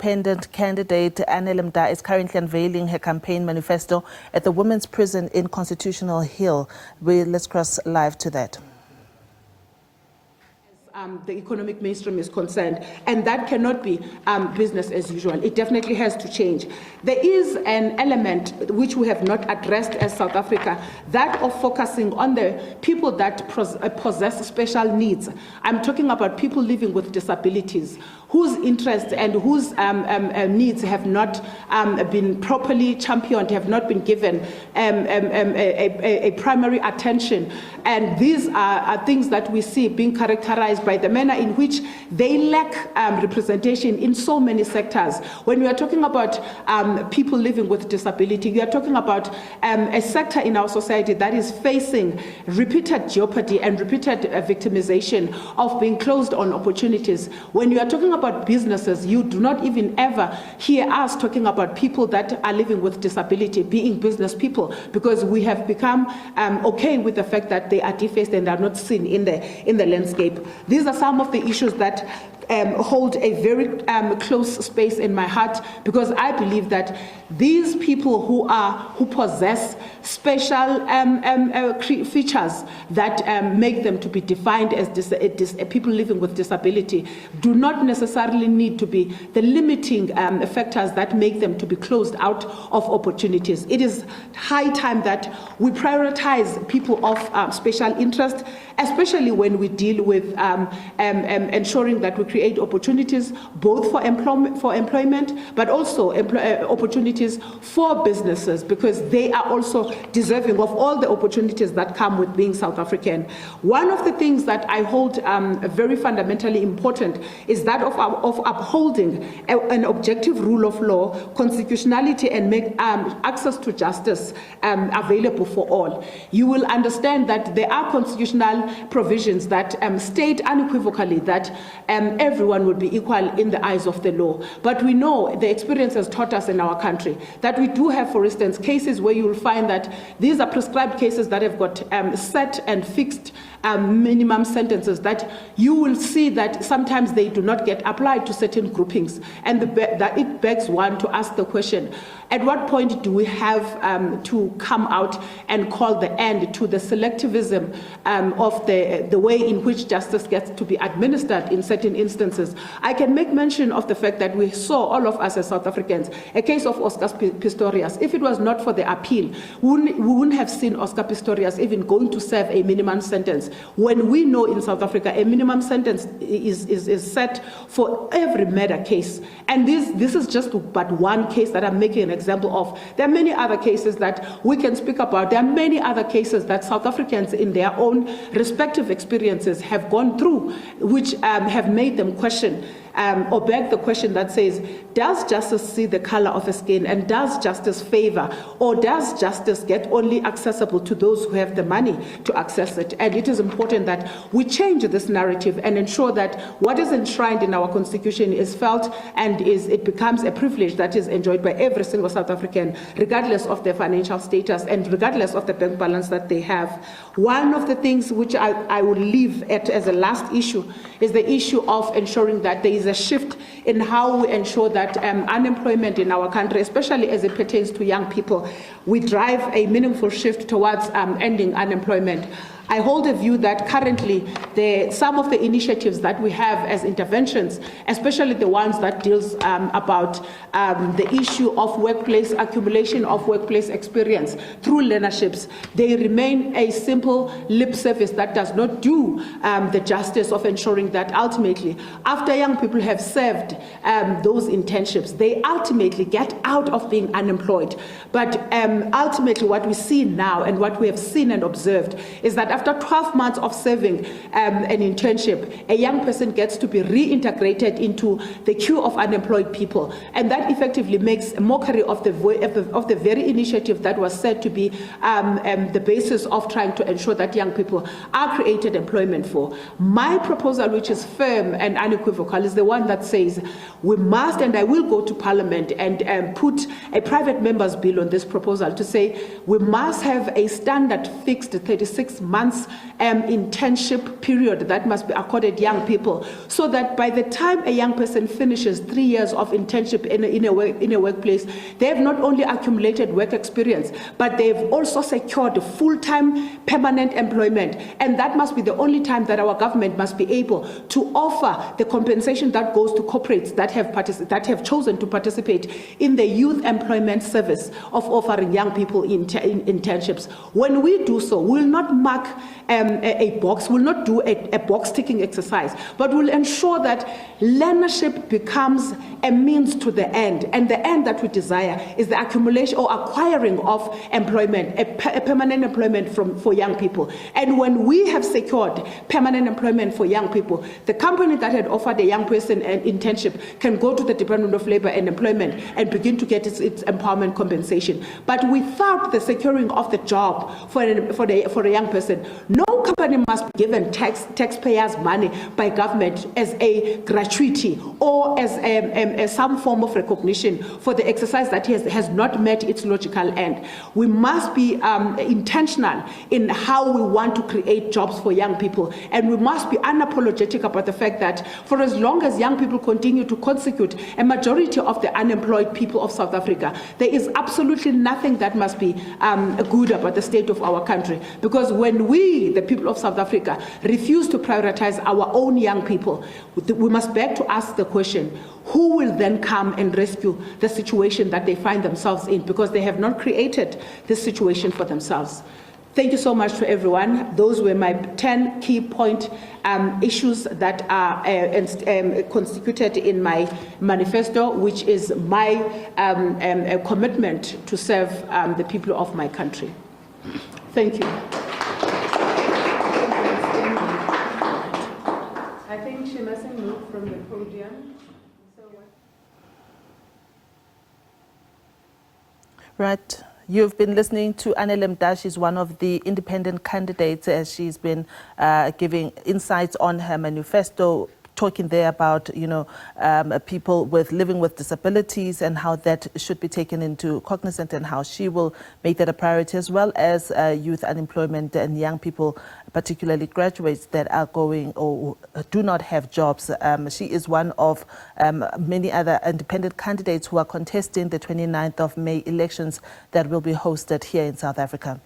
independent candidate Anele Mda is currently unveiling her campaign manifesto at the women's prison in Constitutional Hill. Let's cross live to that. The economic mainstream is concerned, and that cannot be business as usual. It definitely has to change. There is an element which we have not addressed as South Africa, that of focusing on the people that possess special needs. I'm talking about people living with disabilities, whose interests and whose needs have not been properly championed, have not been given a primary attention. And these are things that we see being characterized by the manner in which they lack representation in so many sectors. When we are talking about people living with disability, we are talking about a sector in our society that is facing repeated jeopardy and repeated victimization of being closed on opportunities. When you are talking about businesses, you do not even ever hear us talking about people that are living with disability being business people, because we have become okay with the fact that they are defaced and are not seen in the landscape. These are some of the issues that hold a very close space in my heart, because I believe that these people who possess special features that make them to be defined as people living with disability do not necessarily need to be the limiting factors that make them to be closed out of opportunities. It is high time that we prioritize people of special interest, especially when we deal with ensuring that we create opportunities both for employment, but also opportunities for businesses, because they are also deserving of all the opportunities that come with being South African. One of the things that I hold very fundamentally important is that of upholding an objective rule of law, constitutionality, and make access to justice available for all. You will understand that there are constitutional provisions that state unequivocally that everyone will be equal in the eyes of the law. But we know the experience has taught us in our country that we do have, for instance, cases where you will find that these are prescribed cases that have got set and fixed minimum sentences, that you will see that sometimes they do not get applied to certain groupings. And that it begs one to ask the question, at what point do we have to come out and call the end to the selectivism of the way in which justice gets to be administered in certain instances? I can make mention of the fact that we saw, all of us as South Africans, a case of Oscar Pistorius. If it was not for the appeal, we wouldn't have seen Oscar Pistorius even going to serve a minimum sentence, when we know in South Africa a minimum sentence is set for every murder case. And this is just but one case that I'm making an example of. There are many other cases that we can speak about. There are many other cases that South Africans in their own respective experiences have gone through, which have made them question or beg the question that says, does justice see the color of a skin, and does justice favor, or does justice get only accessible to those who have the money to access it? And it is important that we change this narrative and ensure that what is enshrined in our constitution is felt and it becomes a privilege that is enjoyed by every single South African, regardless of their financial status and regardless of the bank balance that they have. One of the things which I will leave at as a last issue is the issue of ensuring that there is a shift in how we ensure that unemployment in our country, especially as it pertains to young people, we drive a meaningful shift towards ending unemployment. I hold a view that currently some of the initiatives that we have as interventions, especially the ones that deals about the issue of workplace accumulation of workplace experience through learnerships, they remain a simple lip service that does not do the justice of ensuring that ultimately, after young people have served those internships, they ultimately get out of being unemployed. But ultimately what we see now and what we have seen and observed is that after 12 months of serving an internship, a young person gets to be reintegrated into the queue of unemployed people. And that effectively makes a mockery of the very initiative that was said to be the basis of trying to ensure that young people are created employment for. My proposal, which is firm and unequivocal, is the one that says we must, and I will go to Parliament and put a private member's bill on this proposal to say we must have a standard fixed 36 months internship period that must be accorded young people, so that by the time a young person finishes 3 years of internship in a workplace, they have not only accumulated work experience, but they've also secured full-time permanent employment. And that must be the only time that our government must be able to offer the compensation that goes to corporates that have chosen to participate in the youth employment service of offering young people internships. When we do so, we'll not mark a box, we'll not do a box-ticking exercise, but we'll ensure that learnership becomes a means to the end. And the end that we desire is the accumulation or acquiring of employment, a permanent employment for young people. And when we have secured permanent employment for young people, the company that had offered a young person an internship can go to the Department of Labor and Employment and begin to get its empowerment compensation. But without the securing of the job for a young person, no company must be given taxpayers' money by government as a gratuity or as some form of recognition for the exercise that has not met its logical end. We must be intentional in how we want to create jobs for young people, and we must be unapologetic about the fact that for as long as young people continue to constitute a majority of the unemployed people of South Africa, there is absolutely nothing that must be good about the state of our country. Because when we, the people of South Africa, refuse to prioritize our own young people, we must beg to ask the question, who will then come and rescue the situation that they find themselves in, because they have not created this situation for themselves. Thank you so much to everyone. Those were my 10 key point issues that are constituted in my manifesto, which is my commitment to serve the people of my country. Thank you. I think she mustn't move from the podium. Right. You've been listening to Anele Mda. She's one of the independent candidates as she's been giving insights on her manifesto, talking there about, people living with disabilities and how that should be taken into cognizance and how she will make that a priority, as well as youth unemployment and young people, particularly graduates that are going or do not have jobs. She is one of many other independent candidates who are contesting the 29th of May elections that will be hosted here in South Africa.